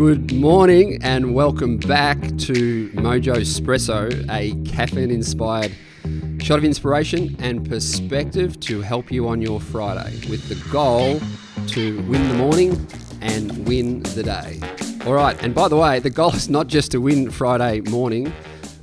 Good morning and welcome back to Mojospresso, a caffeine-inspired shot of inspiration and perspective to help you on your Friday with the goal to win the morning and win the day. All right, and by the way, the goal is not just to win Friday morning,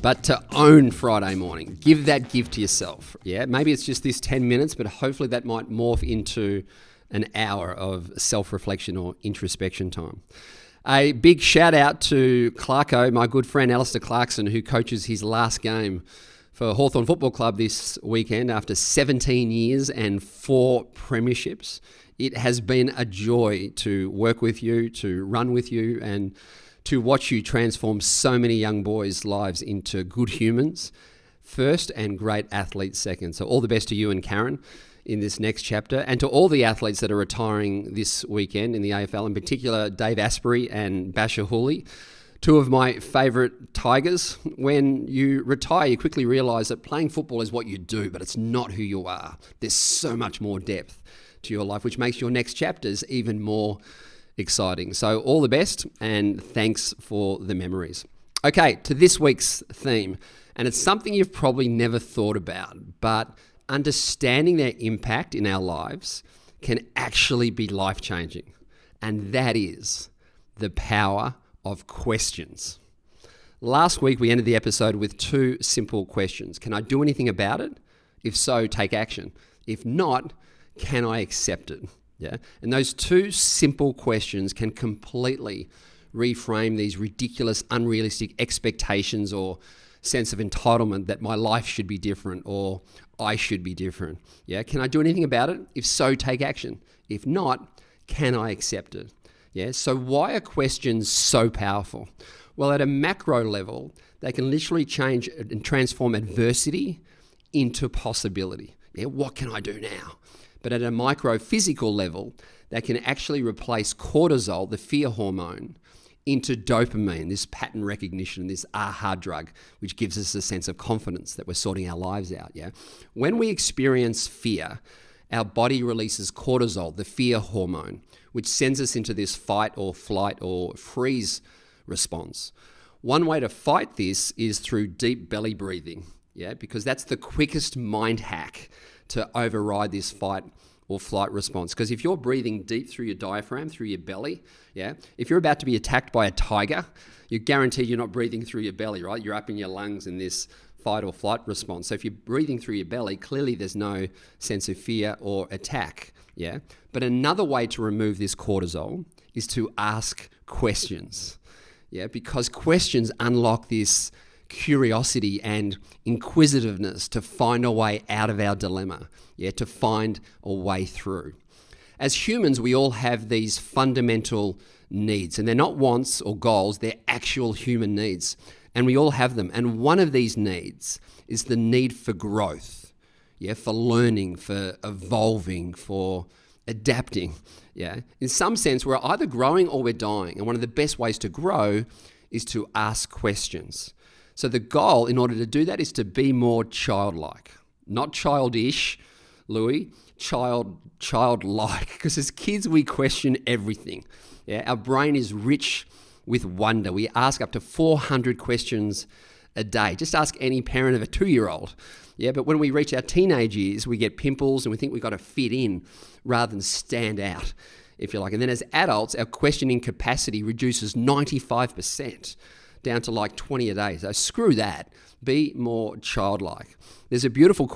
but to own Friday morning. Give that gift to yourself. Yeah, maybe it's just this 10 minutes, but hopefully that might morph into an hour of self-reflection or introspection time. A big shout out to Clarko, my good friend Alistair Clarkson, who coaches his last game for Hawthorn Football Club this weekend after 17 years and 4 premierships. It has been a joy to work with you, to run with you, and to watch you transform so many young boys' lives into good humans first and great athletes second. So all the best to you and Karen in this next chapter, and to all the athletes that are retiring this weekend in the AFL, in particular Dave Asprey and Basher Hooley, two of my favourite Tigers. When you retire, you quickly realise that playing football is what you do, but it's not who you are. There's so much more depth to your life, which makes your next chapters even more exciting. So all the best, and thanks for the memories. Okay, to this week's theme, and it's something you've probably never thought about, but understanding their impact in our lives can actually be life-changing, and that is the power of questions. Last week, we ended the episode with 2 simple questions. Can I do anything about it? If so, take action. If not, can I accept it? Yeah. And those 2 simple questions can completely reframe these ridiculous, unrealistic expectations or sense of entitlement that my life should be different or I should be different. Yeah. Can I do anything about it? If so, take action. If not, can I accept it? Yeah. So why are questions so powerful? Well, at a macro level, they can literally change and transform adversity into possibility. Yeah. What can I do now? But at a micro physical level, they can actually replace cortisol, the fear hormone, into dopamine, this pattern recognition, this aha drug, which gives us a sense of confidence that we're sorting our lives out. Yeah. When we experience fear, our body releases cortisol, the fear hormone, which sends us into this fight or flight or freeze response. One way to fight this is through deep belly breathing. Yeah, because that's the quickest mind hack to override this fight or flight response. Because if you're breathing deep through your diaphragm, through your belly, yeah, if you're about to be attacked by a tiger, you're guaranteed you're not breathing through your belly, right? You're up in your lungs in this fight or flight response. So if you're breathing through your belly, clearly there's no sense of fear or attack, yeah? But another way to remove this cortisol is to ask questions, yeah? Because questions unlock this curiosity and inquisitiveness to find a way out of our dilemma, yeah, to find a way through. As humans, we all have these fundamental needs, and they're not wants or goals, they're actual human needs, and we all have them. And one of these needs is the need for growth, yeah, for learning, for evolving, for adapting, yeah. In some sense, we're either growing or we're dying, and one of the best ways to grow is to ask questions. So the goal in order to do that is to be more childlike, not childish, Louis, childlike, because as kids we question everything. Yeah, our brain is rich with wonder. We ask up to 400 questions a day. Just ask any parent of a 2-year-old. Yeah, but when we reach our teenage years, we get pimples and we think we've got to fit in rather than stand out, if you like. And then as adults, our questioning capacity reduces 95%. Down to like 20 a day. So screw that. Be more childlike. There's a beautiful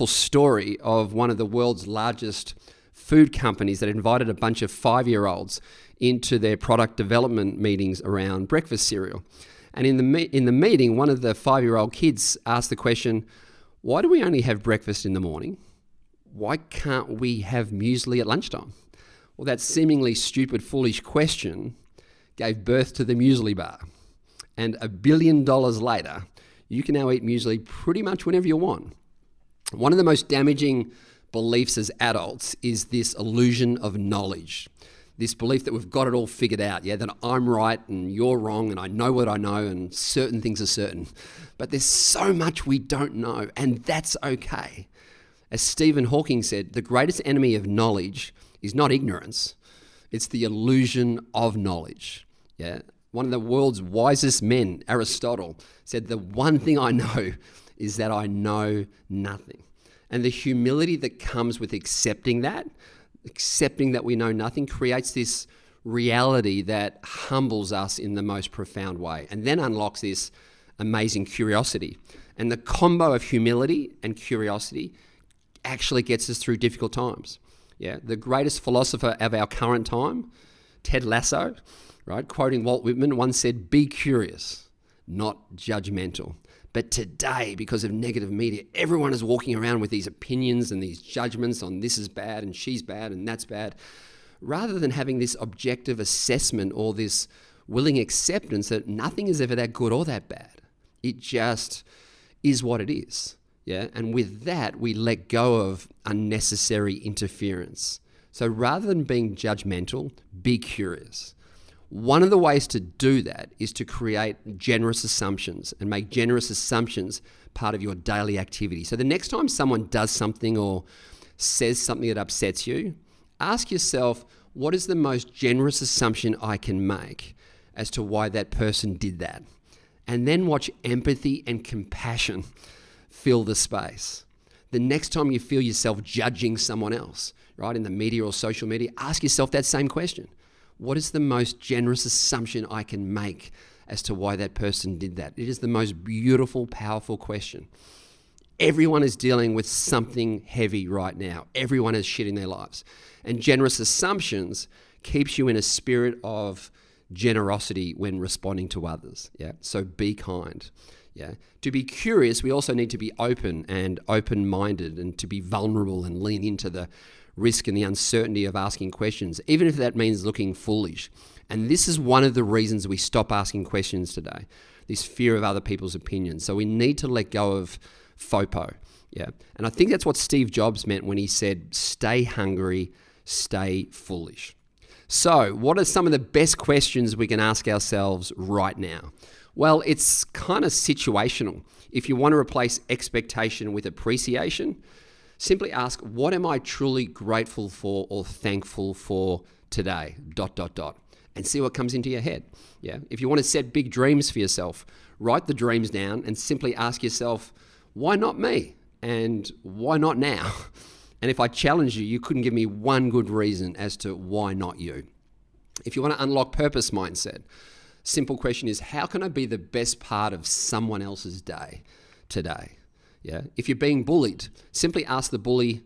story of one of the world's largest food companies that invited a bunch of 5-year-olds into their product development meetings around breakfast cereal. And in the meeting, one of the 5-year-old kids asked the question, why do we only have breakfast in the morning? Why can't we have muesli at lunchtime? Well, that seemingly stupid, foolish question gave birth to the muesli bar. And $1 billion later, you can now eat muesli pretty much whenever you want. One of the most damaging beliefs as adults is this illusion of knowledge. This belief that we've got it all figured out, yeah, that I'm right and you're wrong and I know what I know and certain things are certain. But there's so much we don't know, and that's okay. As Stephen Hawking said, the greatest enemy of knowledge is not ignorance, It's the illusion of knowledge. Yeah. One of the world's wisest men, Aristotle, said the one thing I know is that I know nothing. And the humility that comes with accepting that we know nothing, creates this reality that humbles us in the most profound way, and then unlocks this amazing curiosity. And the combo of humility and curiosity actually gets us through difficult times. Yeah, the greatest philosopher of our current time, Ted Lasso, right, quoting Walt Whitman, once said, "Be curious, not judgmental." But today, because of negative media, everyone is walking around with these opinions and these judgments on this is bad and she's bad and that's bad, rather than having this objective assessment or this willing acceptance that nothing is ever that good or that bad. It just is what it is. Yeah. And with that, we let go of unnecessary interference. So rather than being judgmental, be curious. One of the ways to do that is to create generous assumptions and make generous assumptions part of your daily activity. So the next time someone does something or says something that upsets you, ask yourself, what is the most generous assumption I can make as to why that person did that? And then watch empathy and compassion fill the space. The next time you feel yourself judging someone else, right, in the media or social media, ask yourself that same question. What is the most generous assumption I can make as to why that person did that? It is the most beautiful, powerful question. Everyone is dealing with something heavy right now. Everyone has shit in their lives. And generous assumptions keeps you in a spirit of generosity when responding to others. Yeah. So be kind. Yeah. To be curious, we also need to be open and open-minded, and to be vulnerable and lean into the risk and the uncertainty of asking questions, even if that means looking foolish. And this is one of the reasons we stop asking questions today, this fear of other people's opinions. So we need to let go of FOPO. Yeah. And I think that's what Steve Jobs meant when he said, stay hungry, stay foolish. So what are some of the best questions we can ask ourselves right now? Well, it's kind of situational. If you want to replace expectation with appreciation, simply ask, what am I truly grateful for or thankful for today? ... And see what comes into your head. Yeah. If you want to set big dreams for yourself, write the dreams down and simply ask yourself, why not me? And why not now? And if I challenge you, you couldn't give me one good reason as to why not you. If you want to unlock purpose mindset, simple question is, how can I be the best part of someone else's day today? Yeah. If you're being bullied, simply ask the bully,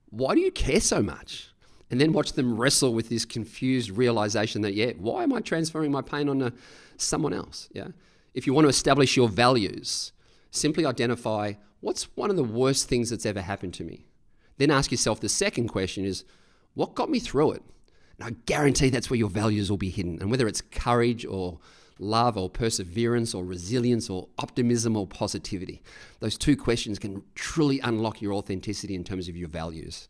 why do you care so much? And then watch them wrestle with this confused realization that, yeah, why am I transferring my pain onto someone else? Yeah. If you want to establish your values, simply identify what's one of the worst things that's ever happened to me. Then ask yourself the second question is, what got me through it? And I guarantee that's where your values will be hidden. And whether it's courage or love or perseverance or resilience or optimism or positivity, those two questions can truly unlock your authenticity in terms of your values.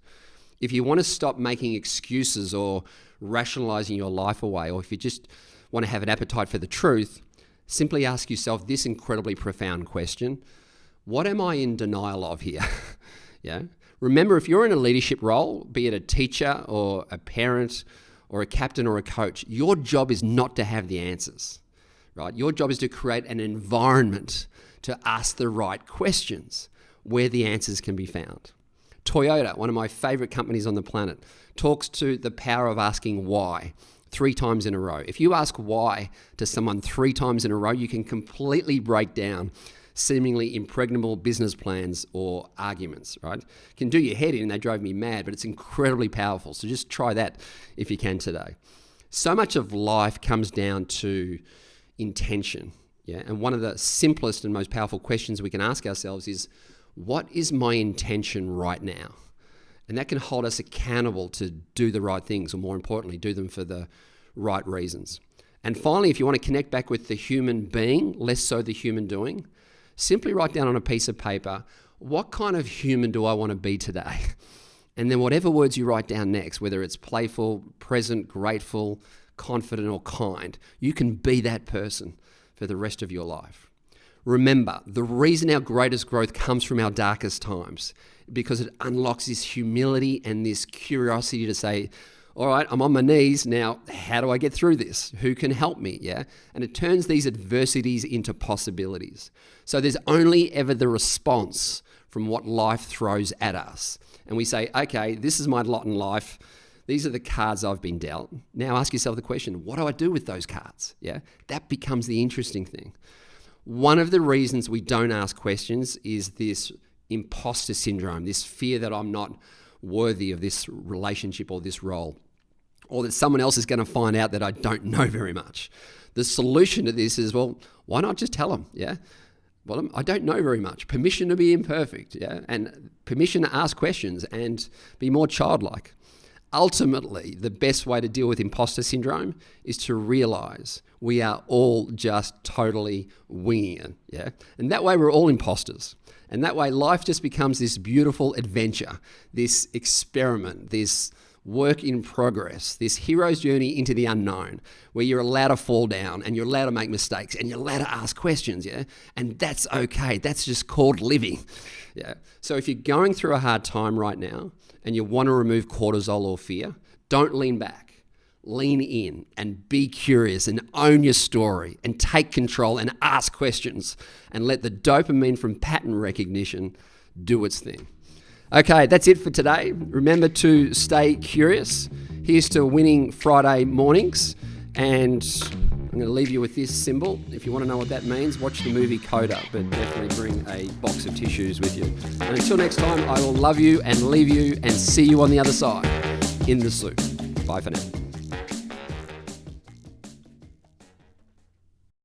If you want to stop making excuses or rationalizing your life away, or if you just want to have an appetite for the truth, simply ask yourself this incredibly profound question: what am I in denial of here? Yeah. Remember, if you're in a leadership role, be it a teacher or a parent or a captain or a coach, your job is not to have the answers, right? Your job is to create an environment to ask the right questions where the answers can be found. Toyota, one of my favorite companies on the planet, talks to the power of asking why 3 times in a row. If you ask why to someone 3 times in a row, you can completely break down seemingly impregnable business plans or arguments, right? It can do your head in, they drove me mad, but it's incredibly powerful. So just try that if you can today. So much of life comes down to intention, yeah? And one of the simplest and most powerful questions we can ask ourselves is, what is my intention right now? And that can hold us accountable to do the right things, or more importantly, do them for the right reasons. And finally, if you want to connect back with the human being, less so the human doing, simply write down on a piece of paper, what kind of human do I want to be today? And then whatever words you write down next, whether it's playful, present, grateful, confident, or kind, you can be that person for the rest of your life. Remember, the reason our greatest growth comes from our darkest times, because it unlocks this humility and this curiosity to say, All right, I'm on my knees now. How do I get through this? Who can help me? Yeah. And it turns these adversities into possibilities. So there's only ever the response from what life throws at us. And we say, okay, this is my lot in life. These are the cards I've been dealt. Now ask yourself the question, what do I do with those cards? Yeah. That becomes the interesting thing. One of the reasons we don't ask questions is this imposter syndrome, this fear that I'm not worthy of this relationship or this role, or that someone else is going to find out that I don't know very much. The solution to this is, well, why not just tell them? Yeah. Well, I don't know very much. Permission to be imperfect. Yeah. And permission to ask questions and be more childlike. Ultimately, the best way to deal with imposter syndrome is to realize we are all just totally winging it. Yeah. And that way we're all imposters. And that way life just becomes this beautiful adventure, this experiment, this work in progress, this hero's journey into the unknown, where you're allowed to fall down and you're allowed to make mistakes and you're allowed to ask questions, yeah? And that's okay. That's just called living, yeah? So if you're going through a hard time right now and you want to remove cortisol or fear, don't lean back. Lean in and be curious and own your story and take control and ask questions and let the dopamine from pattern recognition do its thing. Okay, that's it for today. Remember to stay curious. Here's to winning Friday mornings. And I'm going to leave you with this symbol. If you want to know what that means, watch the movie Coda, but definitely bring a box of tissues with you. And until next time, I will love you and leave you and see you on the other side in the soup. Bye for now.